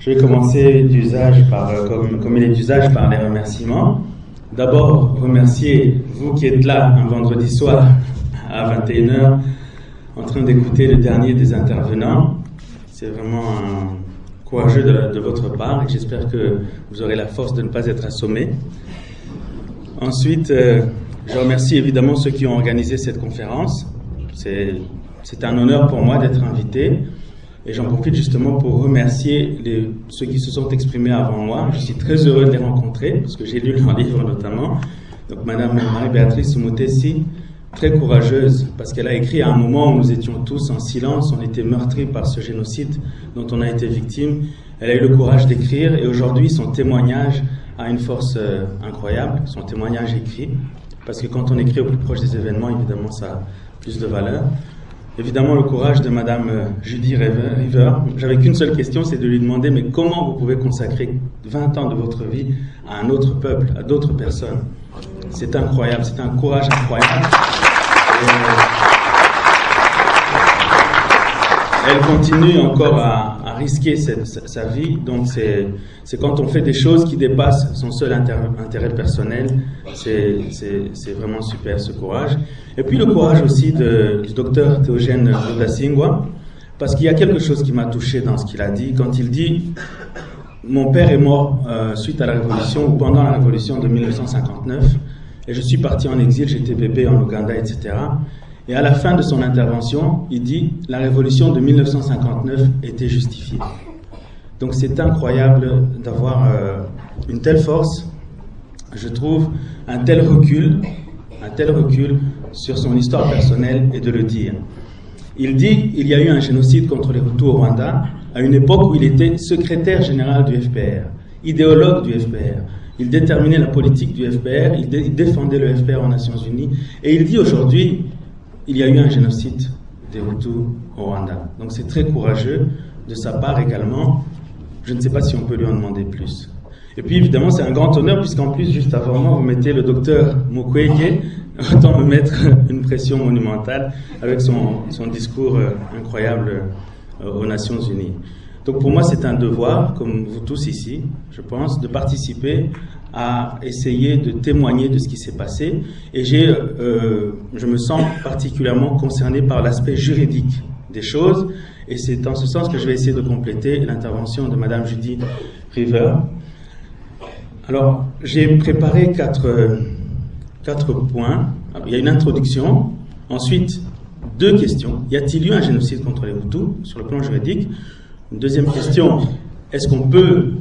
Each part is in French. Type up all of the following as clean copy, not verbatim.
Je vais commencer comme il est d'usage par les remerciements. D'abord, remercier vous qui êtes là un vendredi soir à 21h en train d'écouter le dernier des intervenants. C'est vraiment courageux de votre part et j'espère que vous aurez la force de ne pas être assommé. Ensuite, je remercie évidemment ceux qui ont organisé cette conférence. C'est un honneur pour moi d'être invité. Et j'en profite justement pour remercier ceux qui se sont exprimés avant moi. Je suis très heureux de les rencontrer, parce que j'ai lu leur livre notamment. Donc Madame Marie-Béatrice Umutesi, très courageuse, parce qu'elle a écrit à un moment où nous étions tous en silence, on était meurtris par ce génocide dont on a été victime. Elle a eu le courage d'écrire, et aujourd'hui son témoignage a une force incroyable, son témoignage écrit, parce que quand on écrit au plus proche des événements, évidemment ça a plus de valeur. Évidemment, le courage de Madame Judy River. J'avais qu'une seule question, c'est de lui demander, mais comment vous pouvez consacrer 20 ans de votre vie à un autre peuple, à d'autres personnes? C'est incroyable, c'est un courage incroyable. Elle continue encore à risquer sa vie, donc c'est quand on fait des choses qui dépassent son seul intérêt personnel, c'est vraiment super ce courage. Et puis le courage aussi du docteur Théogène Rudasingwa, parce qu'il y a quelque chose qui m'a touché dans ce qu'il a dit, quand il dit « Mon père est mort suite à la révolution ou pendant la révolution de 1959, et je suis parti en exil, j'étais bébé en Ouganda, etc. » Et à la fin de son intervention, il dit « La révolution de 1959 était justifiée ». Donc c'est incroyable d'avoir une telle force, je trouve, un tel recul sur son histoire personnelle et de le dire. Il dit « Il y a eu un génocide contre les Hutus au Rwanda à une époque où il était secrétaire général du FPR, idéologue du FPR. Il déterminait la politique du FPR, il défendait le FPR aux Nations Unies. Et il dit aujourd'hui « Il y a eu un génocide des Hutus au Rwanda. » Donc c'est très courageux de sa part également. Je ne sais pas si on peut lui en demander plus. Et puis évidemment c'est un grand honneur puisqu'en plus juste avant moi vous mettez le docteur Mukwege, autant me mettre une pression monumentale avec son discours incroyable aux Nations Unies. Donc pour moi c'est un devoir, comme vous tous ici, je pense, de participer à essayer de témoigner de ce qui s'est passé. Et je me sens particulièrement concerné par l'aspect juridique des choses. Et c'est dans ce sens que je vais essayer de compléter l'intervention de Madame Judy River. Alors, j'ai préparé quatre points. Alors, il y a une introduction, ensuite 2 questions. Y a-t-il eu un génocide contre les Hutus sur le plan juridique? Une deuxième question, est-ce qu'on peut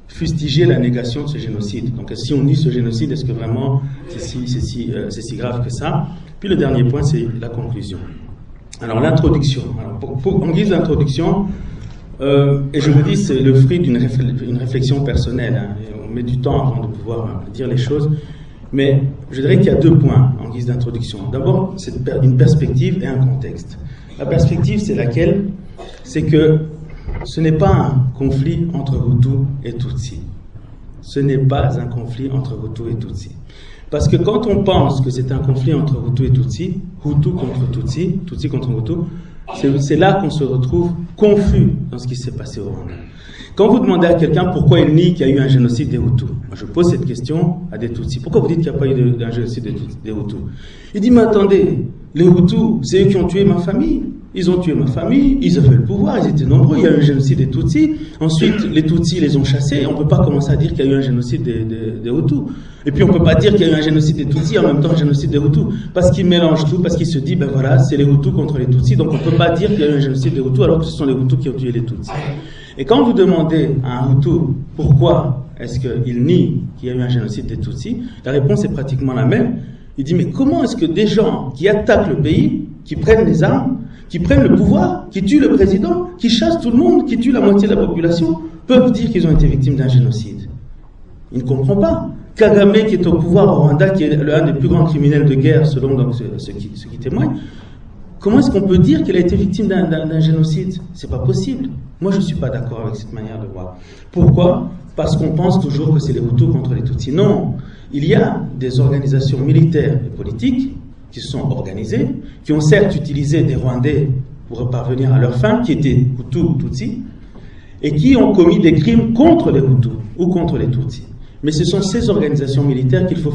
fustiger la négation de ce génocide? Donc si on nie ce génocide, est-ce que vraiment c'est si grave que ça? Puis le dernier point, c'est la conclusion. Alors l'introduction. En guise d'introduction, et je vous dis, c'est le fruit d'une réflexion personnelle. Hein, et on met du temps avant de pouvoir dire les choses. Mais je dirais qu'il y a 2 points en guise d'introduction. D'abord, c'est une perspective et un contexte. La perspective, c'est laquelle? C'est que ce n'est pas un conflit entre Hutus et Tutsis. Ce n'est pas un conflit entre Hutus et Tutsis. Parce que quand on pense que c'est un conflit entre Hutus et Tutsis, Hutus contre Tutsis, Tutsis contre Hutus, c'est là qu'on se retrouve confus dans ce qui s'est passé au Rwanda. Quand vous demandez à quelqu'un pourquoi il nie qu'il y a eu un génocide des Hutus, moi je pose cette question à des Tutsis. Pourquoi vous dites qu'il n'y a pas eu un génocide des Hutus? Il dit, mais attendez, les Hutus, c'est eux qui ont tué ma famille. Ils ont tué ma famille, ils avaient le pouvoir, ils étaient nombreux, il y a eu un génocide des Tutsis. Ensuite, les Tutsis les ont chassés. On ne peut pas commencer à dire qu'il y a eu un génocide des Hutus. Et puis on ne peut pas dire qu'il y a eu un génocide des Tutsis et en même temps un génocide des Hutus. Parce qu'ils mélangent tout, parce qu'ils se disent, ben voilà, c'est les Hutus contre les Tutsis. Donc on ne peut pas dire qu'il y a eu un génocide des Hutus alors que ce sont les Hutus qui ont tué les Tutsis. Et quand vous demandez à un Hutu pourquoi est-ce qu'il nie qu'il y a eu un génocide des Tutsis, la réponse est pratiquement la même. Il dit, mais comment est-ce que des gens qui attaquent le pays, qui prennent les armes, qui prennent le pouvoir, qui tuent le président, qui chassent tout le monde, qui tuent la moitié de la population, peuvent dire qu'ils ont été victimes d'un génocide? Il ne comprend pas. Kagame, qui est au pouvoir au Rwanda, qui est l'un des plus grands criminels de guerre, selon donc, ceux qui témoignent, comment est-ce qu'on peut dire qu'il a été victime d'un génocide? C'est pas possible. Moi, je ne suis pas d'accord avec cette manière de voir. Pourquoi? Parce qu'on pense toujours que c'est les Hutus contre les Tutsis. Non. Il y a des organisations militaires et politiques qui se sont organisées, qui ont certes utilisé des Rwandais pour parvenir à leur fin, qui étaient Hutus ou Tutsis, et qui ont commis des crimes contre les Hutus ou contre les Tutsis. Mais ce sont ces organisations militaires qu'il faut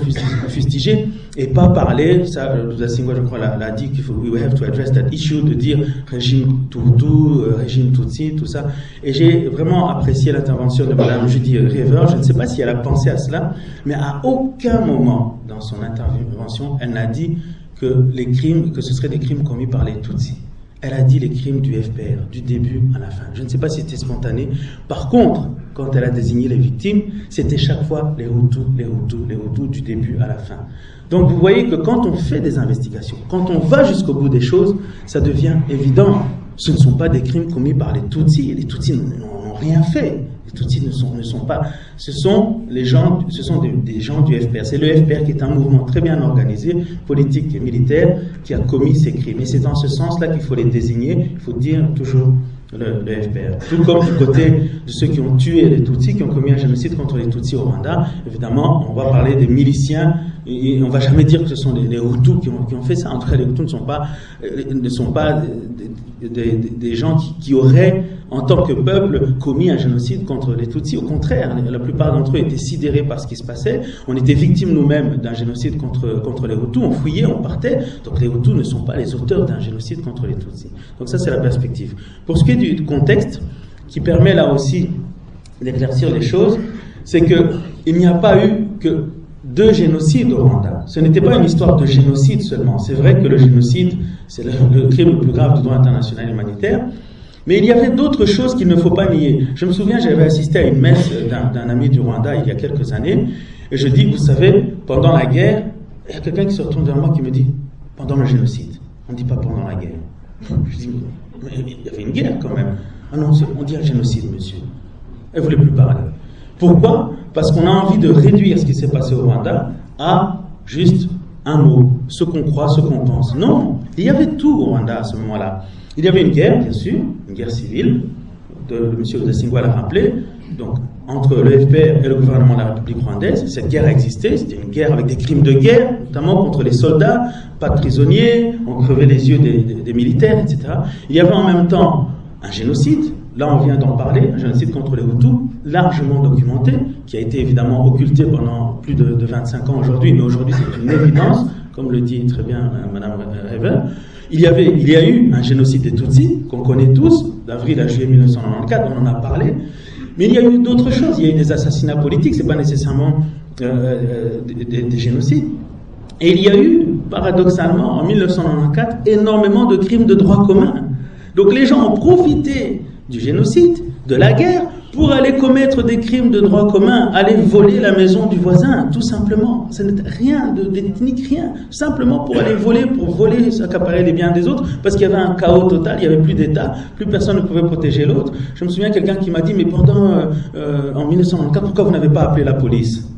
fustiger et pas parler, ça, Rudasingwa, je crois, l'a dit, qu'il faut, we have to address that issue, de dire régime Hutu, régime Tutsi, tout ça. Et j'ai vraiment apprécié l'intervention de Mme Judy Rever. Je ne sais pas si elle a pensé à cela, mais à aucun moment dans son intervention, elle n'a dit que les crimes, que ce seraient des crimes commis par les Tutsis. Elle a dit les crimes du FPR, du début à la fin. Je ne sais pas si c'était spontané. Par contre, quand elle a désigné les victimes, c'était chaque fois les Hutus, les Hutus, les Hutus, du début à la fin. Donc vous voyez que quand on fait des investigations, quand on va jusqu'au bout des choses, ça devient évident. Ce ne sont pas des crimes commis par les Tutsis. Les Tutsis n'ont rien fait. Les Tutsis ne sont pas. Ce sont des gens du FPR. C'est le FPR qui est un mouvement très bien organisé, politique et militaire, qui a commis ces crimes. Et c'est dans ce sens-là qu'il faut les désigner. Il faut dire toujours le FPR. Tout comme du côté de ceux qui ont tué les Tutsis, qui ont commis un génocide contre les Tutsis au Rwanda. Évidemment, on va parler des miliciens, et on ne va jamais dire que ce sont les Hutus qui ont fait ça. En tout cas, les Hutus ne sont pas des gens qui auraient, en tant que peuple, commis un génocide contre les Tutsis. Au contraire, la plupart d'entre eux étaient sidérés par ce qui se passait. On était victimes nous-mêmes d'un génocide contre les Hutus. On fouillait, on partait. Donc les Hutus ne sont pas les auteurs d'un génocide contre les Tutsis. Donc ça, c'est la perspective. Pour ce qui est du contexte, qui permet là aussi d'éclaircir les choses, c'est qu'il n'y a pas eu que 2 génocides au Rwanda. Ce n'était pas une histoire de génocide seulement. C'est vrai que le génocide, c'est le crime le plus grave du droit international humanitaire, mais il y avait d'autres choses qu'il ne faut pas nier. Je me souviens, j'avais assisté à une messe d'un ami du Rwanda il y a quelques années, et je dis, vous savez, pendant la guerre, il y a quelqu'un qui se retourne vers moi qui me dit, pendant le génocide, on ne dit pas pendant la guerre. Je dis, mais il y avait une guerre quand même. Ah non, on dit un génocide, monsieur. Elle ne voulait plus parler. Pourquoi? Parce qu'on a envie de réduire ce qui s'est passé au Rwanda à juste un mot, ce qu'on croit, ce qu'on pense. Non, il y avait tout au Rwanda à ce moment-là. Il y avait une guerre, bien sûr, une guerre civile, le monsieur Rudasingwa l'a rappelé, donc entre le FPR et le gouvernement de la République rwandaise. Cette guerre a existé, c'était une guerre avec des crimes de guerre, notamment contre les soldats, pas de prisonniers, on crevait les yeux des militaires, etc. Il y avait en même temps un génocide, là on vient d'en parler, un génocide contre les Hutus, largement documenté, qui a été évidemment occulté pendant plus de 25 ans aujourd'hui, mais aujourd'hui c'est une évidence, comme le dit très bien Mme Rever. Il y a eu un génocide des Tutsis, qu'on connaît tous, d'avril à juillet 1994, on en a parlé, mais il y a eu d'autres choses, il y a eu des assassinats politiques, ce n'est pas nécessairement des génocides. Et il y a eu, paradoxalement, en 1994, énormément de crimes de droit commun. Donc les gens ont profité du génocide, de la guerre, pour aller commettre des crimes de droit commun, aller voler la maison du voisin, tout simplement. Ce n'est rien d'ethnique, rien. Simplement pour aller voler, s'accaparer les biens des autres, parce qu'il y avait un chaos total, il n'y avait plus d'État, plus personne ne pouvait protéger l'autre. Je me souviens quelqu'un qui m'a dit, mais en 1994, pourquoi vous n'avez pas appelé la police?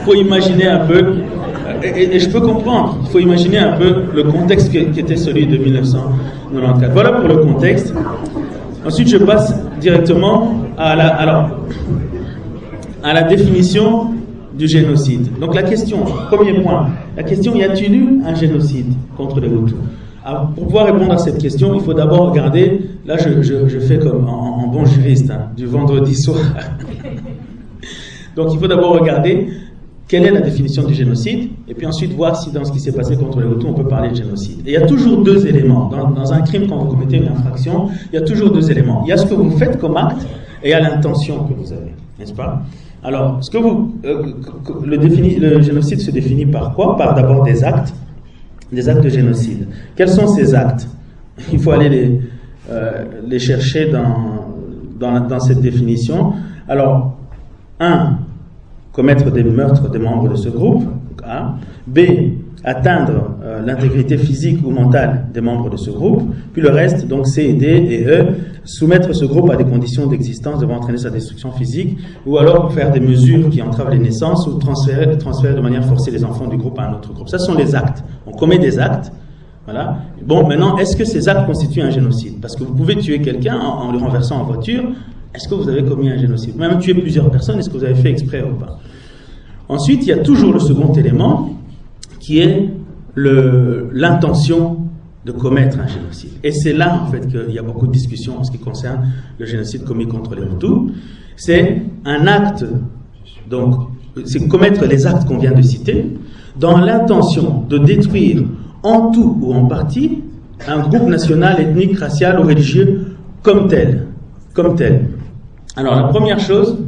Faut imaginer un peu, et je peux comprendre, il faut imaginer un peu le contexte qui était celui de 1994. Voilà pour le contexte. Ensuite, je passe directement à la définition du génocide. Donc la question, premier point, la question, y a-t-il eu un génocide contre les Hutus? Alors, pour pouvoir répondre à cette question, il faut d'abord regarder, là je fais comme en bon juriste, du vendredi soir. Donc il faut d'abord regarder quelle est la définition du génocide, et puis ensuite voir si dans ce qui s'est passé contre les Hutus, on peut parler de génocide. Et il y a toujours 2 éléments. Dans un crime, quand vous commettez une infraction, il y a toujours 2 éléments. Il y a ce que vous faites comme acte, et il y a l'intention que vous avez, n'est-ce pas? Alors, le génocide se définit par quoi? Par d'abord des actes de génocide. Quels sont ces actes? Il faut aller les chercher dans cette définition. Alors, 1. Commettre des meurtres des membres de ce groupe. A. B. Atteindre l'intégrité physique ou mentale des membres de ce groupe. Puis le reste, donc C, D et E, soumettre ce groupe à des conditions d'existence devant entraîner sa destruction physique, ou alors faire des mesures qui entravent les naissances, ou transférer de manière forcée les enfants du groupe à un autre groupe. Ça sont les actes. On commet des actes. Voilà. Bon, maintenant, est-ce que ces actes constituent un génocide? Parce que vous pouvez tuer quelqu'un en le renversant en voiture. Est-ce que vous avez commis un génocide? Même tuer plusieurs personnes, est-ce que vous avez fait exprès ou pas? Ensuite, il y a toujours le second élément, qui est l'intention de commettre un génocide. Et c'est là, en fait, qu'il y a beaucoup de discussions en ce qui concerne le génocide commis contre les Hutus. C'est un acte, donc, c'est commettre les actes qu'on vient de citer, dans l'intention de détruire en tout ou en partie un groupe national, ethnique, racial ou religieux comme tel. Comme tel. Alors, la première chose,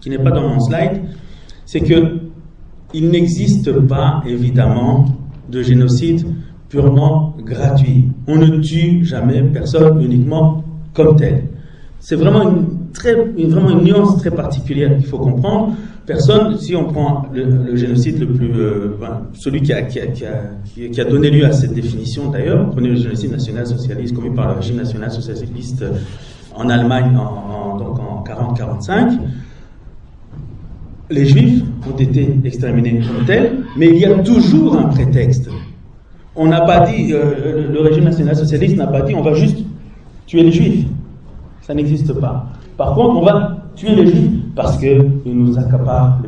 qui n'est pas dans mon slide, c'est qu'il n'existe pas, évidemment, de génocide purement gratuit. On ne tue jamais personne uniquement comme tel. C'est vraiment une nuance très particulière qu'il faut comprendre. Personne, si on prend le génocide le plus, celui qui a donné lieu à cette définition d'ailleurs, prenez le génocide national-socialiste commis par le régime national-socialiste en Allemagne donc en 40-45, les Juifs ont été exterminés comme tels, mais il y a toujours un prétexte. On n'a pas dit, le régime national-socialiste n'a pas dit on va juste tuer les Juifs. Ça n'existe pas. Par contre, on va tuer les Juifs parce qu'ils nous accaparent,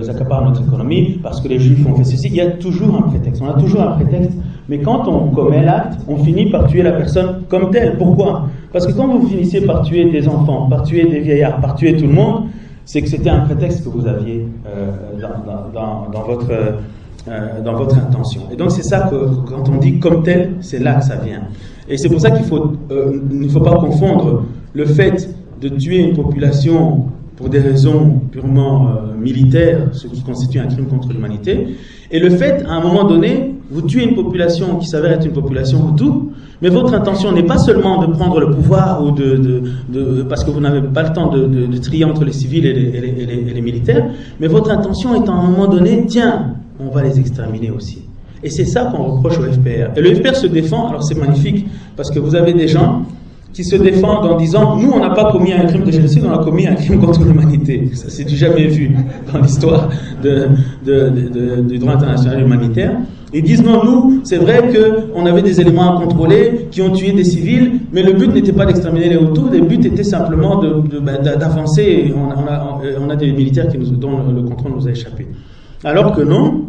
ils accaparent notre économie, parce que les Juifs ont fait ceci. Il y a toujours un prétexte. On a toujours un prétexte. Mais quand on commet l'acte, on finit par tuer la personne comme telle. Pourquoi? Parce que quand vous finissez par tuer des enfants, par tuer des vieillards, par tuer tout le monde, c'est que c'était un prétexte que vous aviez dans votre intention. Et donc c'est ça que quand on dit comme tel, c'est là que ça vient. Et c'est pour ça qu'il ne faut pas confondre le fait de tuer une population pour des raisons purement militaires, ce qui constitue un crime contre l'humanité, et le fait, à un moment donné, vous tuez une population qui s'avère être une population Hutu, mais votre intention n'est pas seulement de prendre le pouvoir ou parce que vous n'avez pas le temps de trier entre les civils et les militaires, mais votre intention est à un moment donné, tiens, on va les exterminer aussi. Et c'est ça qu'on reproche au FPR. Et le FPR se défend, alors c'est magnifique, parce que vous avez des gens qui se défendent en disant « Nous, on n'a pas commis un crime de génocide, on a commis un crime contre l'humanité. » Ça, c'est du jamais vu dans l'histoire du droit international humanitaire. Ils disent « Non, nous, c'est vrai qu'on avait des éléments à contrôler qui ont tué des civils, mais le but n'était pas d'exterminer les Hutus, le but était simplement d'avancer. On a des militaires dont le contrôle nous a échappé. » Alors que non,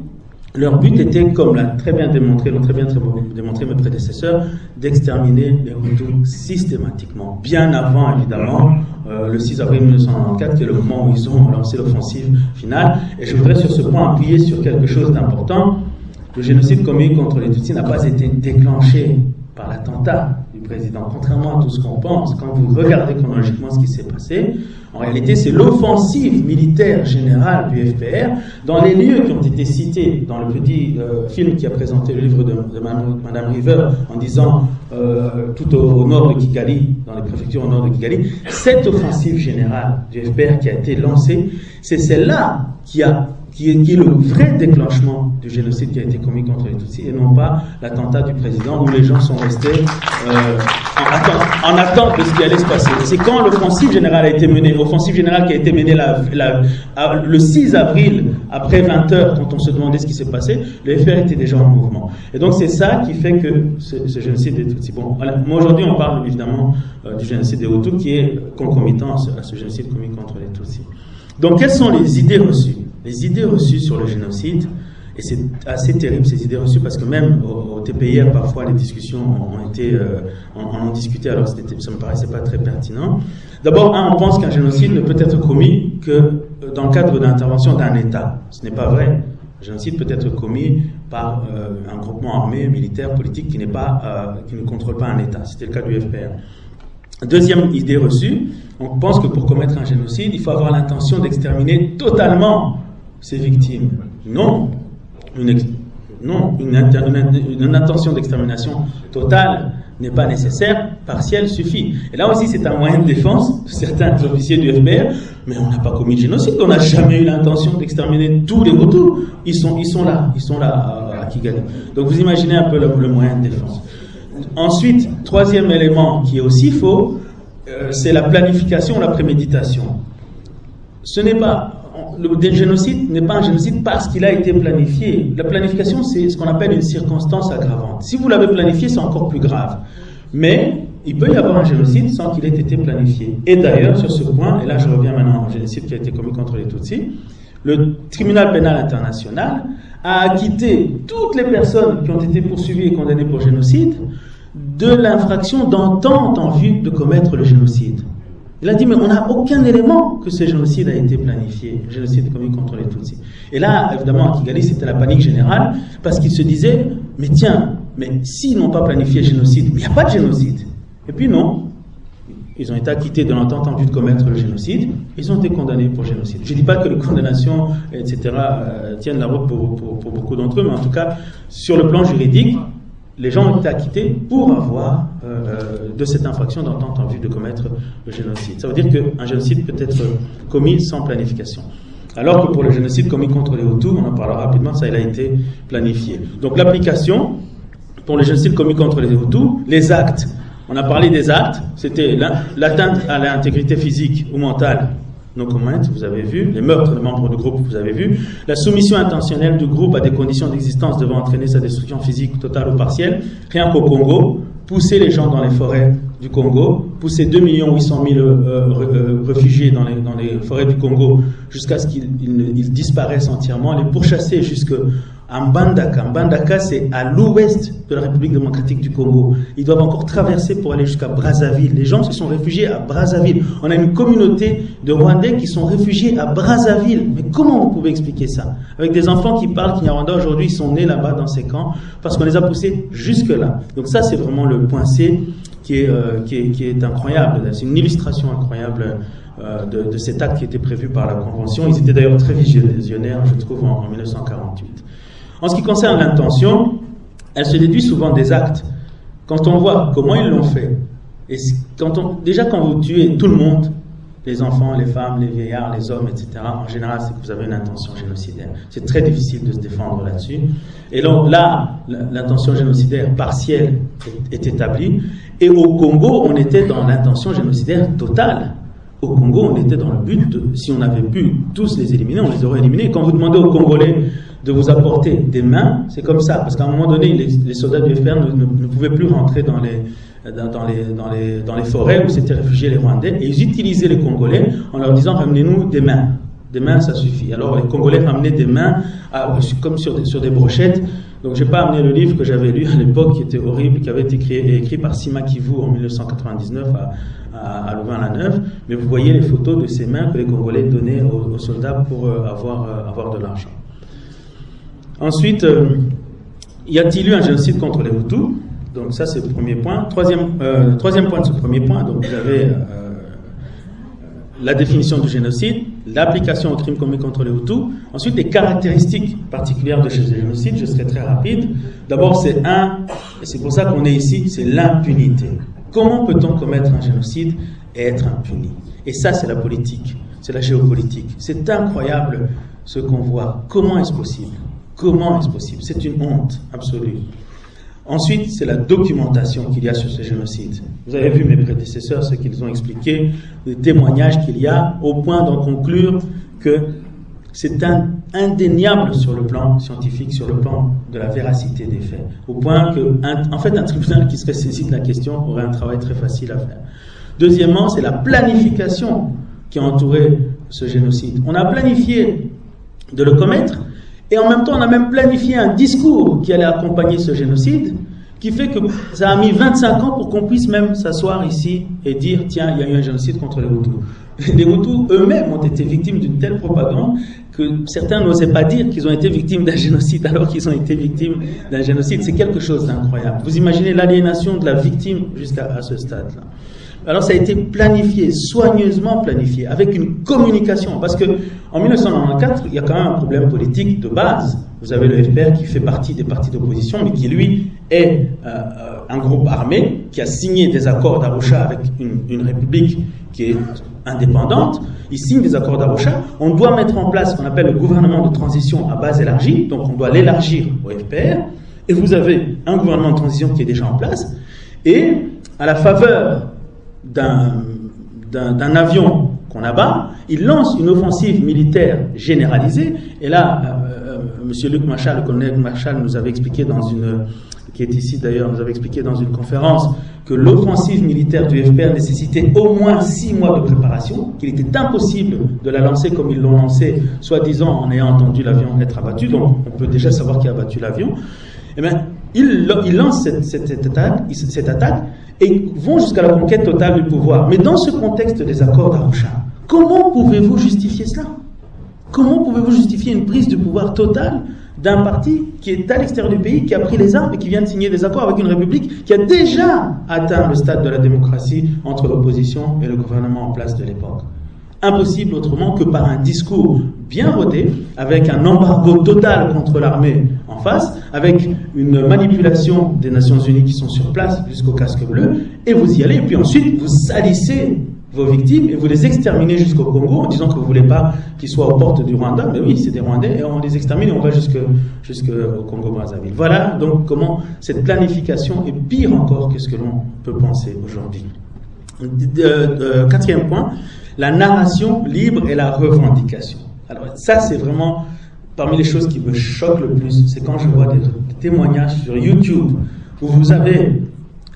leur but était, comme l'ont très bien démontré mes prédécesseurs, d'exterminer les Hutus systématiquement. Bien avant, évidemment, le 6 avril 1994, qui est le moment où ils ont lancé l'offensive finale. Et je voudrais sur ce point appuyer sur quelque chose d'important. Le génocide commis contre les Tutsis n'a pas été déclenché par l'attentat du président. Contrairement à tout ce qu'on pense, quand vous regardez chronologiquement ce qui s'est passé, en réalité, c'est l'offensive militaire générale du FPR dans les lieux qui ont été cités dans le petit film qui a présenté le livre de Madame River en disant tout au nord de Kigali, dans les préfectures au nord de Kigali. Cette offensive générale du FPR qui a été lancée, c'est celle-là qui est le vrai déclenchement du génocide qui a été commis contre les Tutsis et non pas l'attentat du président où les gens sont restés en attente de ce qui allait se passer. C'est quand l'offensive générale a été menée, l'offensive générale qui a été menée le 6 avril après 20 heures quand on se demandait ce qui s'est passé, le FPR était déjà en mouvement. Et donc c'est ça qui fait que ce génocide des Tutsis. Bon, moi aujourd'hui on parle évidemment du génocide des Hutus qui est concomitant à ce génocide commis contre les Tutsis. Donc quelles sont les idées reçues? Les idées reçues sur le génocide, et c'est assez terrible ces idées reçues parce que même au TPIR parfois les discussions ont discuté alors ça me paraissait pas très pertinent. D'abord, on pense qu'un génocide ne peut être commis que dans le cadre de l'intervention d'un État. Ce n'est pas vrai. Le génocide peut être commis par un groupement armé, militaire, politique qui ne contrôle pas un État. C'était le cas du FPR. Deuxième idée reçue, on pense que pour commettre un génocide, il faut avoir l'intention d'exterminer totalement ses victimes. Non, une intention d'extermination totale n'est pas nécessaire, partielle suffit. Et là aussi, c'est un moyen de défense de certains officiers du FPR, mais on n'a pas commis de génocide, on n'a jamais eu l'intention d'exterminer tous les Hutus. Ils sont là à Kigali. Donc vous imaginez un peu le moyen de défense. Ensuite, troisième élément qui est aussi faux, c'est la planification, la préméditation. Le génocide n'est pas un génocide parce qu'il a été planifié. La planification, c'est ce qu'on appelle une circonstance aggravante. Si vous l'avez planifié, c'est encore plus grave. Mais il peut y avoir un génocide sans qu'il ait été planifié. Et d'ailleurs, sur ce point, et là je reviens maintenant au génocide qui a été commis contre les Tutsis, le tribunal pénal international a acquitté toutes les personnes qui ont été poursuivies et condamnées pour génocide de l'infraction d'entente en vue de commettre le génocide. Il a dit, mais on n'a aucun élément que ce génocide a été planifié, le génocide commis contre les Tutsis. Et là, évidemment, à Kigali, c'était la panique générale, parce qu'ils se disaient, mais tiens, mais s'ils n'ont pas planifié le génocide, il n'y a pas de génocide. Et puis non, ils ont été acquittés de l'entente en vue de commettre le génocide, ils ont été condamnés pour génocide. Je ne dis pas que les condamnations, etc., tiennent la route pour beaucoup d'entre eux, mais en tout cas, sur le plan juridique, les gens ont été acquittés pour avoir de cette infraction d'entente en vue de commettre le génocide. Ça veut dire qu'un génocide peut être commis sans planification. Alors que pour le génocide commis contre les Hutus, on en parlera rapidement, ça il a été planifié. Donc l'application, pour le génocide commis contre les Hutus, les actes, on a parlé des actes, c'était l'atteinte à l'intégrité physique ou mentale, no comment, vous avez vu, les meurtres de membres du groupe, vous avez vu, la soumission intentionnelle du groupe à des conditions d'existence devant entraîner sa destruction physique totale ou partielle, rien qu'au Congo, pousser les gens dans les forêts du Congo, pousser 2 800 000 réfugiés dans les forêts du Congo jusqu'à ce qu'ils disparaissent entièrement, les pourchasser jusqu'à Mbandaka. Mbandaka, c'est à l'ouest de la République démocratique du Congo. Ils doivent encore traverser pour aller jusqu'à Brazzaville. Les gens se sont réfugiés à Brazzaville. On a une communauté de Rwandais qui sont réfugiés à Brazzaville. Mais comment vous pouvez expliquer ça? Avec des enfants qui parlent Kinyarwanda aujourd'hui, ils sont nés là-bas dans ces camps parce qu'on les a poussés jusque-là. Donc ça, c'est vraiment le point C qui est incroyable. C'est une illustration incroyable de cet acte qui était prévu par la Convention. Ils étaient d'ailleurs très visionnaires, je trouve, en 1948. En ce qui concerne l'intention, elle se déduit souvent des actes. Quand on voit comment ils l'ont fait, et déjà quand vous tuez tout le monde, les enfants, les femmes, les vieillards, les hommes, etc., en général, c'est que vous avez une intention génocidaire. C'est très difficile de se défendre là-dessus. Et donc là, l'intention génocidaire partielle est établie. Et au Congo, on était dans l'intention génocidaire totale. Au Congo, on était dans le but de, si on avait pu tous les éliminer, on les aurait éliminés. Quand vous demandez aux Congolais de vous apporter des mains, c'est comme ça. Parce qu'à un moment donné, les soldats du FPR ne pouvaient plus rentrer dans les forêts où s'étaient réfugiés les Rwandais. Et ils utilisaient les Congolais en leur disant, ramenez-nous des mains. Des mains, ça suffit. Alors les Congolais ramenaient des mains comme sur des brochettes. Donc je n'ai pas amené le livre que j'avais lu à l'époque, qui était horrible, qui avait été écrit par Sima Kivu en 1999 à Louvain-la-Neuve. Mais vous voyez les photos de ces mains que les Congolais donnaient aux soldats pour avoir de l'argent. Ensuite, y a-t-il eu un génocide contre les Hutus? Donc ça, c'est le premier point. Troisième point de ce premier point, donc vous avez la définition du génocide, l'application aux crimes commis contre les Hutus. Ensuite, les caractéristiques particulières de ce génocide, je serai très rapide. D'abord, et c'est pour ça qu'on est ici, c'est l'impunité. Comment peut-on commettre un génocide et être impuni? Et ça, c'est la politique, c'est la géopolitique. C'est incroyable ce qu'on voit. Comment est-ce possible? Comment est-ce possible? C'est une honte absolue. Ensuite, c'est la documentation qu'il y a sur ce génocide. Vous avez vu mes prédécesseurs, ce qu'ils ont expliqué, les témoignages qu'il y a, au point d'en conclure que c'est indéniable sur le plan scientifique, sur le plan de la véracité des faits. Au point que, en fait, un tribunal qui serait saisi de la question aurait un travail très facile à faire. Deuxièmement, c'est la planification qui a entouré ce génocide. On a planifié de le commettre, et en même temps, on a même planifié un discours qui allait accompagner ce génocide, qui fait que ça a mis 25 ans pour qu'on puisse même s'asseoir ici et dire « Tiens, il y a eu un génocide contre les Hutus ». Les Hutus eux-mêmes ont été victimes d'une telle propagande que certains n'osaient pas dire qu'ils ont été victimes d'un génocide alors qu'ils ont été victimes d'un génocide. C'est quelque chose d'incroyable. Vous imaginez l'aliénation de la victime jusqu'à ce stade-là. Alors ça a été planifié, soigneusement planifié, avec une communication. Parce que en 1994, il y a quand même un problème politique de base. Vous avez le FPR qui fait partie des partis d'opposition, mais qui lui est un groupe armé qui a signé des accords d'Arusha avec une république qui est indépendante. Il signe des accords d'Arusha. On doit mettre en place ce qu'on appelle le gouvernement de transition à base élargie. Donc on doit l'élargir au FPR. Et vous avez un gouvernement de transition qui est déjà en place. Et à la faveur d'un avion qu'on abat, il lance une offensive militaire généralisée. Et là, M. Luc Marshall, le colonel Marshall, nous avait expliqué qui est ici d'ailleurs, nous avait expliqué dans une conférence que l'offensive militaire du FPR nécessitait au moins 6 mois de préparation, qu'il était impossible de la lancer comme ils l'ont lancée, soi-disant en ayant entendu l'avion être abattu, donc on peut déjà savoir qui a abattu l'avion. Eh bien, ils lancent cette attaque et vont jusqu'à la conquête totale du pouvoir. Mais dans ce contexte des accords d'Arusha, comment pouvez-vous justifier cela? Comment pouvez-vous justifier une prise de pouvoir totale d'un parti qui est à l'extérieur du pays, qui a pris les armes et qui vient de signer des accords avec une république qui a déjà atteint le stade de la démocratie entre l'opposition et le gouvernement en place de l'époque? Impossible autrement que par un discours bien rodé, avec un embargo total contre l'armée en face, avec une manipulation des Nations Unies qui sont sur place jusqu'au casque bleu, et vous y allez, et puis ensuite vous salissez vos victimes et vous les exterminez jusqu'au Congo en disant que vous ne voulez pas qu'ils soient aux portes du Rwanda. Mais oui, c'est des Rwandais, et on les extermine et on va jusqu'au Congo-Brazzaville. Voilà donc comment cette planification est pire encore que ce que l'on peut penser aujourd'hui. Quatrième point, la narration libre et la revendication. Alors ça, c'est vraiment parmi les choses qui me choquent le plus, c'est quand je vois des témoignages sur YouTube où vous avez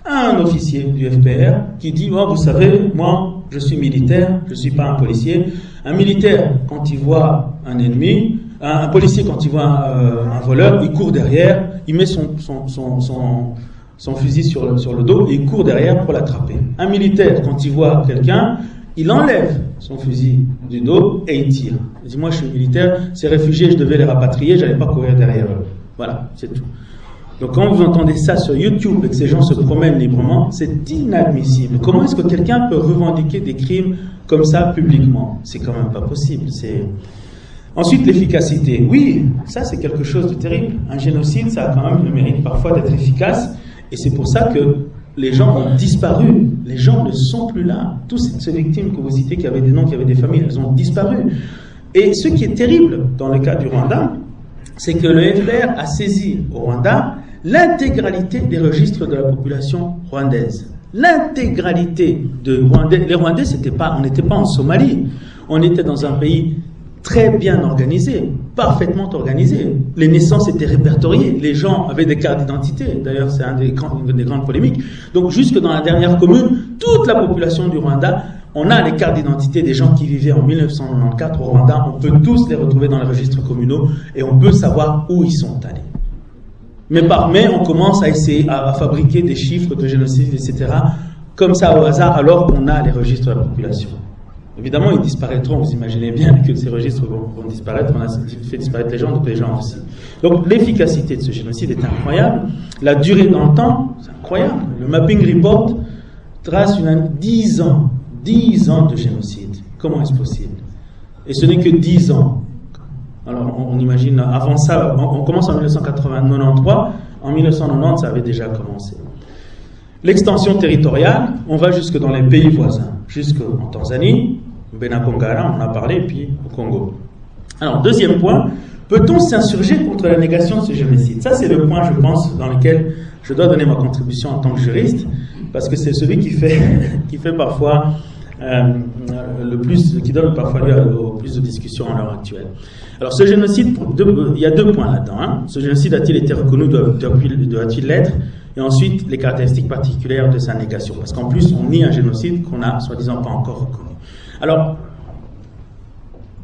un officier du FPR qui dit « Oh, vous savez, moi, je suis militaire, je ne suis pas un policier. » Un militaire, quand il voit un ennemi, un policier, quand il voit un voleur, il court derrière, il met son fusil sur le dos et il court derrière pour l'attraper. Un militaire, quand il voit quelqu'un, il enlève son fusil du dos et il tire. Il dit, moi je suis militaire, ces réfugiés, je devais les rapatrier, je n'allais pas courir derrière eux. Voilà, c'est tout. Donc quand vous entendez ça sur YouTube et que ces gens se promènent librement, c'est inadmissible. Comment est-ce que quelqu'un peut revendiquer des crimes comme ça publiquement? C'est quand même pas possible. Ensuite, l'efficacité. Oui, ça c'est quelque chose de terrible. Un génocide, ça a quand même le mérite parfois d'être efficace. Et c'est pour ça que les gens ont disparu. Les gens ne sont plus là. Toutes ces victimes que vous citez, qui avaient des noms, qui avaient des familles, elles ont disparu. Et ce qui est terrible dans le cas du Rwanda, c'est que le FPR a saisi au Rwanda l'intégralité des registres de la population rwandaise. L'intégralité de Rwandais. Les Rwandais, on n'était pas en Somalie. On était dans un pays très bien organisé, parfaitement organisé. Les naissances étaient répertoriées. Les gens avaient des cartes d'identité. D'ailleurs, c'est une des grandes polémiques. Donc, jusque dans la dernière commune, toute la population du Rwanda, on a les cartes d'identité des gens qui vivaient en 1994 au Rwanda. On peut tous les retrouver dans les registres communaux et on peut savoir où ils sont allés. Mais on commence à essayer à fabriquer des chiffres de génocide, etc., comme ça au hasard, alors qu'on a les registres de la population. Évidemment, ils disparaîtront, vous imaginez bien que ces registres vont disparaître, on a fait disparaître les gens, donc les gens aussi. Donc l'efficacité de ce génocide est incroyable, la durée dans le temps, c'est incroyable. Le Mapping Report trace 10 ans de génocide. Comment est-ce possible? Et ce n'est que 10 ans. Alors on imagine, avant ça, on commence en 1993, en 1990 ça avait déjà commencé. L'extension territoriale, on va jusque dans les pays voisins, jusqu'en Tanzanie, Benakongara, on en a parlé, puis au Congo. Alors, deuxième point, peut-on s'insurger contre la négation de ce génocide? Ça, c'est le point, je pense, dans lequel je dois donner ma contribution en tant que juriste, parce que c'est celui qui fait parfois qui donne parfois lieu au plus de discussions à l'heure actuelle. Alors, ce génocide, il y a 2 points là-dedans. Hein. Ce génocide a-t-il été reconnu, doit-il l'être? Et ensuite, les caractéristiques particulières de sa négation. Parce qu'en plus, on nie un génocide qu'on n'a, soi-disant, pas encore reconnu. Alors,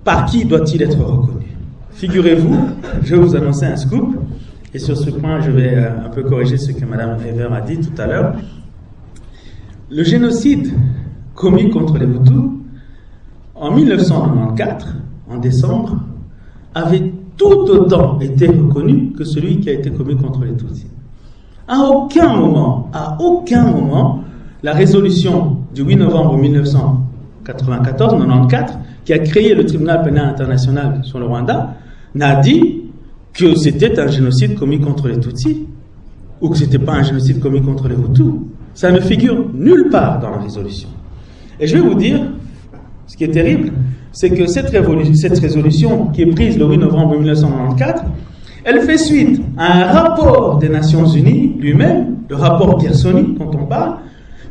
par qui doit-il être reconnu? Figurez-vous, je vais vous annoncer un scoop, et sur ce point, je vais un peu corriger ce que Mme Weber a dit tout à l'heure. Le génocide commis contre les Hutus, en 1994, en décembre, avait tout autant été reconnu que celui qui a été commis contre les Tutsis. À aucun moment, la résolution du 8 novembre 1994, qui a créé le tribunal pénal international sur le Rwanda, n'a dit que c'était un génocide commis contre les Tutsis, ou que ce n'était pas un génocide commis contre les Hutus. Ça ne figure nulle part dans la résolution. Et je vais vous dire, ce qui est terrible, c'est que cette résolution qui est prise le 8 novembre 1994, elle fait suite à un rapport des Nations Unies lui-même, le rapport Gersony dont on parle,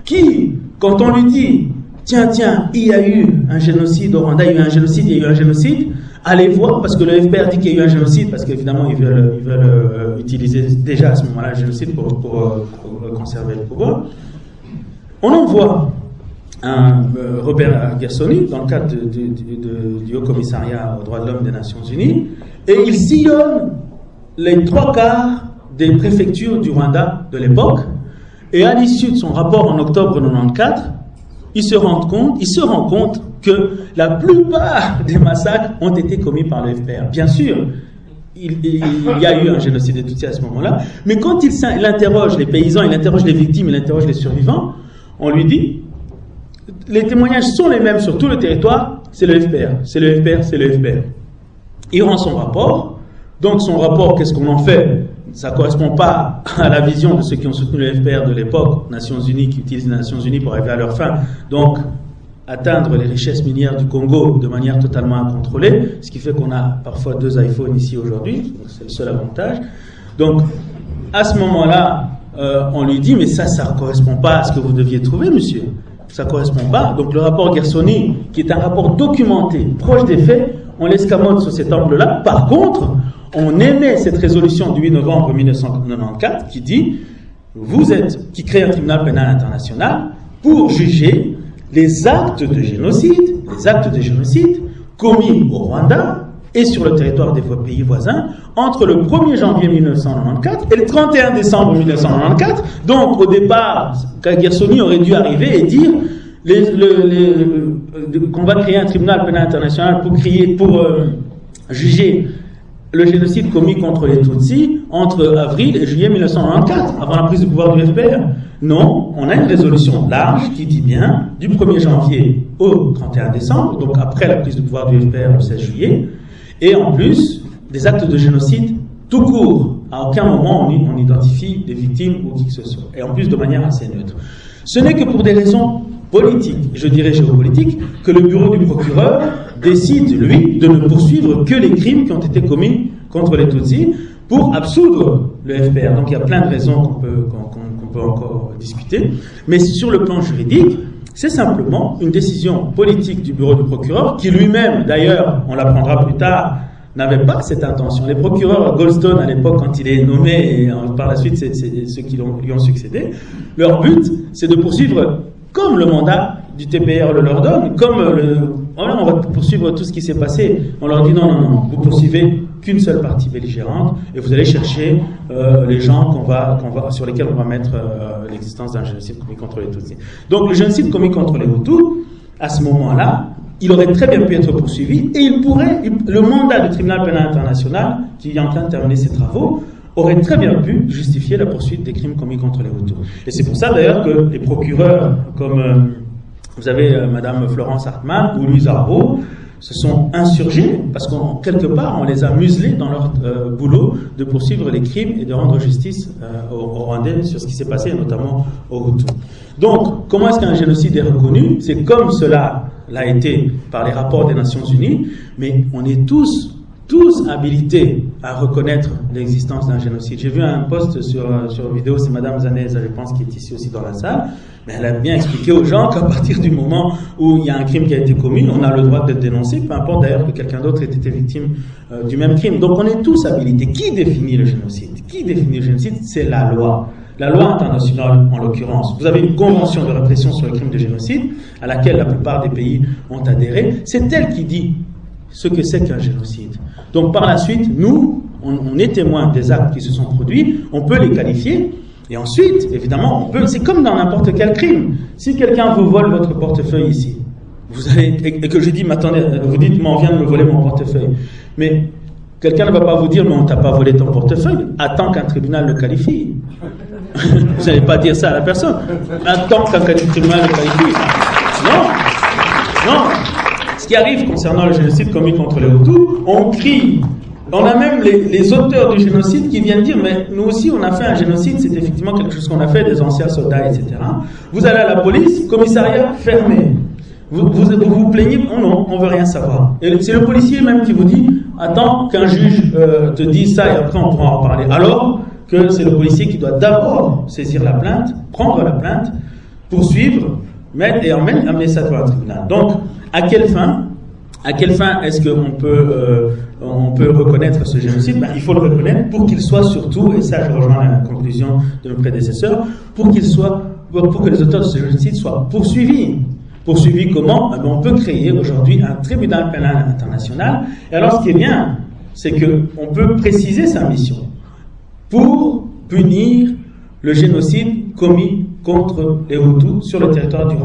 qui, quand on lui dit « Tiens, il y a eu un génocide au Rwanda, il y a eu un génocide, allez voir, parce que le FPR dit qu'il y a eu un génocide, parce qu'évidemment ils veulent utiliser déjà à ce moment-là le génocide pour conserver le pouvoir. On envoie Robert Gersony dans le cadre du Haut Commissariat aux droits de l'homme des Nations Unies, et il sillonne les 3/4 des préfectures du Rwanda de l'époque, et à l'issue de son rapport en octobre 1994, il se rend compte que la plupart des massacres ont été commis par le FPR. Bien sûr, il y a eu un génocide des Tutsis à ce moment-là, mais quand il interroge les paysans, il interroge les victimes, il interroge les survivants, on lui dit, les témoignages sont les mêmes sur tout le territoire, c'est le FPR, c'est le FPR, c'est le FPR. Il rend son rapport, donc son rapport, qu'est-ce qu'on en fait? Ça ne correspond pas à la vision de ceux qui ont soutenu le FPR de l'époque, Nations Unies, qui utilisent les Nations Unies pour arriver à leur fin, donc atteindre les richesses minières du Congo de manière totalement incontrôlée, ce qui fait qu'on a parfois 2 iPhones ici aujourd'hui, c'est le seul avantage. Donc, à ce moment-là, on lui dit, mais ça ne correspond pas à ce que vous deviez trouver, monsieur. Ça ne correspond pas. Donc, le rapport Gersony, qui est un rapport documenté, proche des faits, on l'escamote sur cet angle-là. Par contre, on émet cette résolution du 8 novembre 1994 qui dit, qui crée un tribunal pénal international pour juger les actes de génocide commis au Rwanda et sur le territoire des pays voisins entre le 1er janvier 1994 et le 31 décembre 1994. Donc, au départ, Gersony aurait dû arriver et dire qu'on va créer un tribunal pénal international pour juger le génocide commis contre les Tutsis entre avril et juillet 1994, avant la prise de pouvoir du FPR. Non, on a une résolution large qui dit bien du 1er janvier au 31 décembre, donc après la prise de pouvoir du FPR le 16 juillet, et en plus des actes de génocide tout court. À aucun moment on identifie des victimes ou qui que ce soit, et en plus de manière assez neutre. Ce n'est que pour des raisons politiques, je dirais géopolitiques, que le bureau du procureur décide, lui, de ne poursuivre que les crimes qui ont été commis contre les Tutsis pour absoudre le FPR. Donc il y a plein de raisons qu'on peut encore discuter, mais sur le plan juridique, c'est simplement une décision politique du bureau du procureur qui lui-même, d'ailleurs, on l'apprendra plus tard, n'avait pas cette intention. Les procureurs Goldstone, à l'époque, quand il est nommé, et par la suite, c'est ceux qui lui ont succédé, leur but, c'est de poursuivre comme le mandat du TPR le leur donne, comme voilà, on va poursuivre tout ce qui s'est passé. On leur dit non, vous poursuivez qu'une seule partie belligérante et vous allez chercher les gens sur lesquels on va mettre l'existence d'un génocide commis contre les Tutsis. Donc le génocide commis contre les Hutus, à ce moment-là, il aurait très bien pu être poursuivi et le mandat du tribunal pénal international, qui est en train de terminer ses travaux, aurait très bien pu justifier la poursuite des crimes commis contre les Hutus. Et c'est pour ça d'ailleurs que les procureurs, comme vous avez Madame Florence Hartmann ou Louise Arbault, se sont insurgés parce qu'en quelque part on les a muselés dans leur boulot de poursuivre les crimes et de rendre justice aux Rwandais sur ce qui s'est passé, notamment aux Hutus. Donc, comment est-ce qu'un génocide est reconnu? C'est comme cela l'a été par les rapports des Nations Unies, mais on est tous habilités à reconnaître l'existence d'un génocide. J'ai vu un post sur vidéo, c'est Madame Zanez, je pense, qui est ici aussi dans la salle, mais elle a bien expliqué aux gens qu'à partir du moment où il y a un crime qui a été commis, on a le droit de le dénoncer, peu importe d'ailleurs que quelqu'un d'autre ait été victime du même crime. Donc on est tous habilités. Qui définit le génocide? C'est la loi. La loi internationale, en l'occurrence. Vous avez une convention de répression sur le crime de génocide, à laquelle la plupart des pays ont adhéré. C'est elle qui dit ce que c'est qu'un génocide. Donc par la suite, nous, on est témoins des actes qui se sont produits, on peut les qualifier, et ensuite, évidemment, c'est comme dans n'importe quel crime. Si quelqu'un vous vole votre portefeuille ici, et que je dis, mais attendez, vous dites, mais on vient de me voler mon portefeuille. Mais quelqu'un ne va pas vous dire, mais on ne t'a pas volé ton portefeuille, attends qu'un tribunal le qualifie. Vous n'allez pas dire ça à la personne. Attends qu'un tribunal le qualifie. Non. Ce qui arrive concernant le génocide commis contre les Hutus, on crie. On a même les auteurs du génocide qui viennent dire, mais nous aussi on a fait un génocide, c'est effectivement quelque chose qu'on a fait, des anciens soldats, etc. Vous allez à la police, commissariat fermé. Vous plaignez, non, on veut rien savoir. Et c'est le policier même qui vous dit, attends qu'un juge te dise ça et après on pourra en parler. Alors que c'est le policier qui doit d'abord saisir la plainte, prendre la plainte, poursuivre, amener ça devant un tribunal. Donc, à quelle fin? À quelle fin est-ce qu'on peut reconnaître ce génocide? Il faut le reconnaître pour qu'il soit surtout, et ça je rejoins la conclusion de mes prédécesseurs, pour que les auteurs de ce génocide soient poursuivis. Poursuivis comment? On peut créer aujourd'hui un tribunal pénal international. Et alors ce qui est bien, c'est qu'on peut préciser sa mission pour punir le génocide commis contre les Hutus sur le territoire du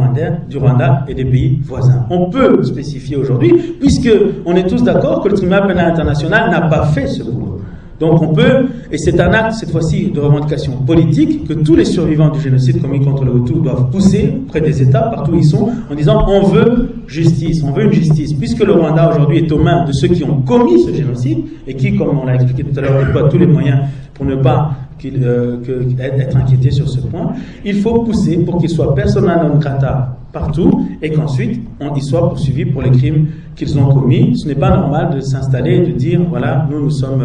Rwanda et des pays voisins. On peut spécifier aujourd'hui, puisque on est tous d'accord que le tribunal pénal international n'a pas fait ce boulot. Donc on peut, et c'est un acte cette fois-ci de revendication politique, que tous les survivants du génocide commis contre les Hutus doivent pousser près des États, partout où ils sont, en disant on veut justice, on veut une justice, puisque le Rwanda aujourd'hui est aux mains de ceux qui ont commis ce génocide, et qui, comme on l'a expliqué tout à l'heure, déploient tous les moyens pour ne pas être inquiété sur ce point. Il faut pousser pour qu'il soit persona non grata partout et qu'ensuite ils soient poursuivis pour les crimes qu'ils ont commis. Ce n'est pas normal de s'installer et de dire voilà, nous sommes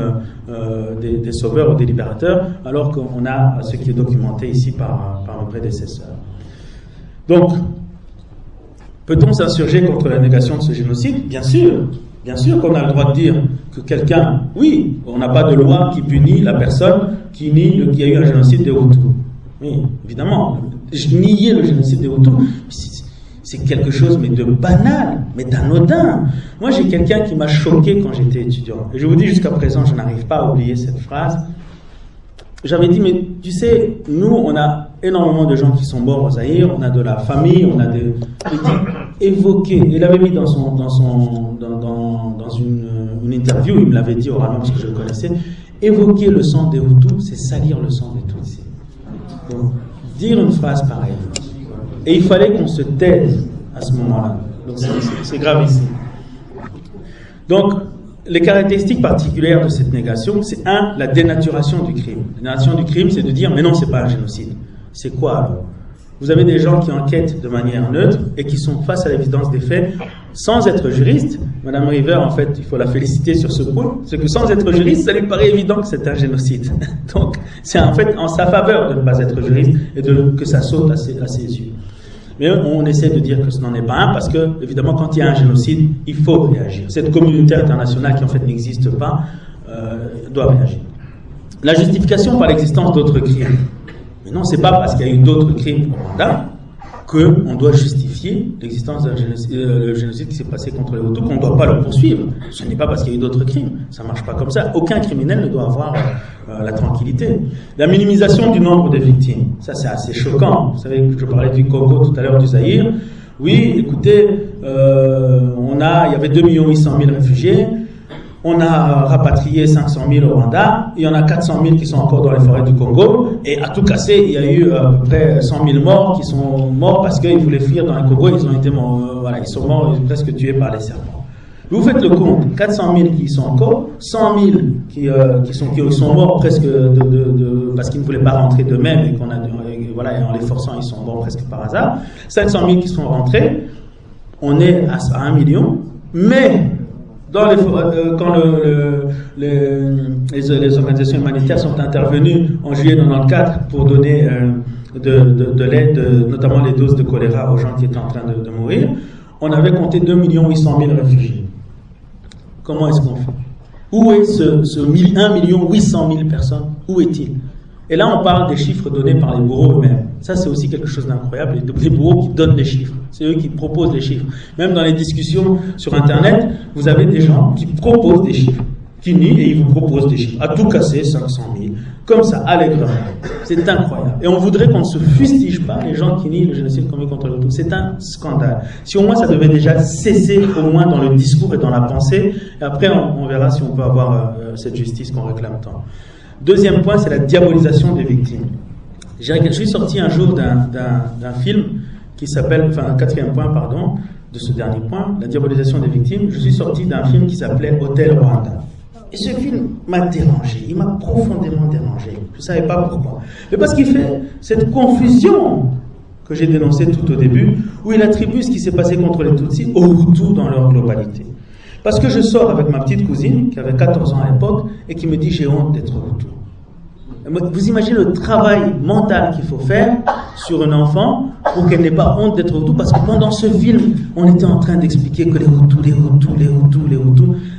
des sauveurs ou des libérateurs, alors qu'on a ce qui est documenté ici par nos prédécesseurs. Donc, peut-on s'insurger contre la négation de ce génocide? Bien sûr qu'on a le droit de dire que quelqu'un, oui, on n'a pas de loi qui punit la personne qui nie qu'il y a eu un génocide des Hutus. Oui, évidemment. Nier le génocide des Hutus, c'est quelque chose mais de banal, mais d'anodin. Moi, j'ai quelqu'un qui m'a choqué quand j'étais étudiant. Et je vous dis, jusqu'à présent, je n'arrive pas à oublier cette phrase. J'avais dit, mais tu sais, nous, on a énormément de gens qui sont morts au Zaïre, on a de la famille, on a des... évoquer, il l'avait mis dans une interview, il me l'avait dit oralement parce que je le connaissais, évoquer le sang des Hutus, c'est salir le sang des Tutsis. Donc, dire une phrase pareille. Et il fallait qu'on se taise à ce moment-là. Donc c'est gravissime. Donc, les caractéristiques particulières de cette négation, c'est la dénaturation du crime. La dénaturation du crime, c'est de dire, mais non, c'est pas un génocide. C'est quoi alors? Vous avez des gens qui enquêtent de manière neutre et qui sont face à l'évidence des faits sans être juristes. Madame River, en fait, il faut la féliciter sur ce point, c'est que sans être juriste, ça lui paraît évident que c'est un génocide. Donc, c'est en fait en sa faveur de ne pas être juriste et que ça saute à ses yeux. Mais on essaie de dire que ce n'en est pas un parce que, évidemment, quand il y a un génocide, il faut réagir. Cette communauté internationale qui, en fait, n'existe pas, doit réagir. La justification par l'existence d'autres crimes. Mais non, c'est pas parce qu'il y a eu d'autres crimes au Rwanda qu'on doit justifier l'existence d'un génocide qui s'est passé contre les Hutus, qu'on ne doit pas le poursuivre. Ce n'est pas parce qu'il y a eu d'autres crimes. Ça ne marche pas comme ça. Aucun criminel ne doit avoir la tranquillité. La minimisation du nombre de victimes. Ça, c'est assez choquant. Vous savez, je parlais du Congo tout à l'heure, du Zaïre. Oui, écoutez, il y avait 2 800 000 réfugiés. On a rapatrié 500 000 au Rwanda, il y en a 400 000 qui sont encore dans les forêts du Congo, et à tout casser, il y a eu à peu près 100 000 morts qui sont morts parce qu'ils voulaient fuir dans le Congo, ils ont été morts, ils sont morts, presque tués par les serpents. Vous faites le compte, 400 000 qui sont encore, 100 000 qui sont morts presque parce qu'ils ne voulaient pas rentrer d'eux-mêmes, et et en les forçant, ils sont morts presque par hasard, 500 000 qui sont rentrés, on est à 1 million, mais quand les organisations humanitaires sont intervenues en juillet 1994 pour donner de l'aide, notamment les doses de choléra aux gens qui étaient en train de mourir, on avait compté 2 800 000 réfugiés. Comment est-ce qu'on fait? Où est ce 1 800 000 personnes? Où est-il? Et là, on parle des chiffres donnés par les bourreaux eux-mêmes. Ça, c'est aussi quelque chose d'incroyable. Les bourreaux qui donnent les chiffres. C'est eux qui proposent les chiffres. Même dans les discussions sur Internet, vous avez des gens qui proposent des chiffres, qui nient et ils vous proposent des chiffres. À tout casser, 500 000. Comme ça, allègrement. C'est incroyable. Et on voudrait qu'on ne se fustige pas les gens qui nient le génocide commis contre les Hutus. C'est un scandale. Si au moins ça devait déjà cesser, au moins dans le discours et dans la pensée, et après on verra si on peut avoir cette justice qu'on réclame tant. Deuxième point, c'est la diabolisation des victimes. Je suis sorti un jour d'un film qui s'appelle, quatrième point, pardon, de ce dernier point, la diabolisation des victimes. Je suis sorti d'un film qui s'appelait Hôtel Rwanda. Et ce film m'a dérangé, il m'a profondément dérangé. Je ne savais pas pourquoi. Mais parce qu'il fait cette confusion que j'ai dénoncée tout au début, où il attribue ce qui s'est passé contre les Tutsis aux Hutus dans leur globalité. Parce que je sors avec ma petite cousine, qui avait 14 ans à l'époque, et qui me dit « j'ai honte d'être Hutu ». Vous imaginez le travail mental qu'il faut faire sur un enfant pour qu'elle n'ait pas honte d'être Hutu, parce que pendant ce film, on était en train d'expliquer que les Hutus,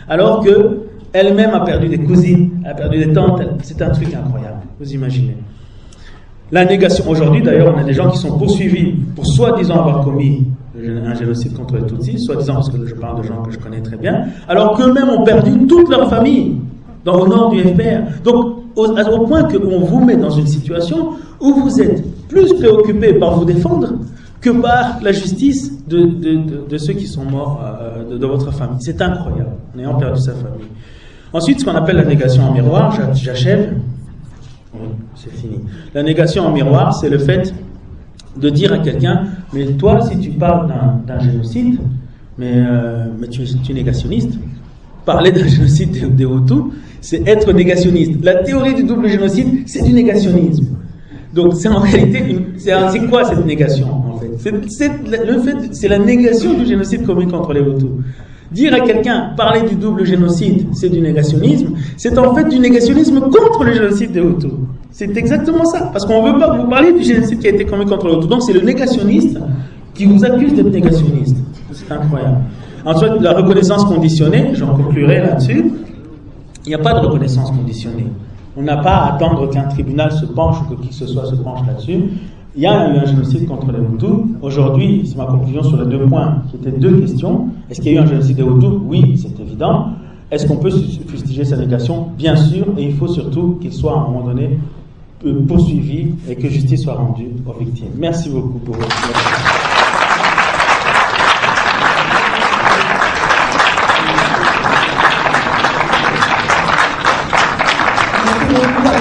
alors que elle-même a perdu des cousines, a perdu des tantes, c'est un truc incroyable, vous imaginez. La négation, aujourd'hui d'ailleurs, on a des gens qui sont poursuivis pour soi-disant avoir commis un génocide contre les Tutsis, soi-disant, parce que je parle de gens que je connais très bien, alors qu'eux-mêmes ont perdu toute leur famille au nord du FPR. Donc, au point qu'on vous met dans une situation où vous êtes plus préoccupé par vous défendre que par la justice de ceux qui sont morts de votre famille. C'est incroyable, en ayant perdu sa famille. Ensuite, ce qu'on appelle la négation en miroir, j'achève. Oui, c'est fini. La négation en miroir, c'est le fait de dire à quelqu'un, mais toi, si tu parles d'un génocide, mais tu es négationniste. Parler d'un génocide des Hutus, c'est être négationniste. La théorie du double génocide, c'est du négationnisme. Donc, c'est en réalité, c'est quoi cette négation, en fait? C'est la négation du génocide commis contre les Hutus. Dire à quelqu'un, parler du double génocide, c'est du négationnisme, c'est en fait du négationnisme contre le génocide des Hutus. C'est exactement ça. Parce qu'on ne veut pas vous parler du génocide qui a été commis contre les Hutus. Donc, c'est le négationniste qui vous accuse d'être négationniste. C'est incroyable. Ensuite, la reconnaissance conditionnée, j'en conclurai là-dessus. Il n'y a pas de reconnaissance conditionnée. On n'a pas à attendre qu'un tribunal se penche ou que qui que ce soit se penche là-dessus. Il y a eu un génocide contre les Hutus. Aujourd'hui, c'est ma conclusion sur les 2 points, qui étaient 2 questions. Est-ce qu'il y a eu un génocide des Hutus? Oui, c'est évident. Est-ce qu'on peut fustiger sa négation? Bien sûr, et il faut surtout qu'il soit à un moment donné poursuivi et que justice soit rendue aux victimes. Merci beaucoup pour votre attention. Merci beaucoup.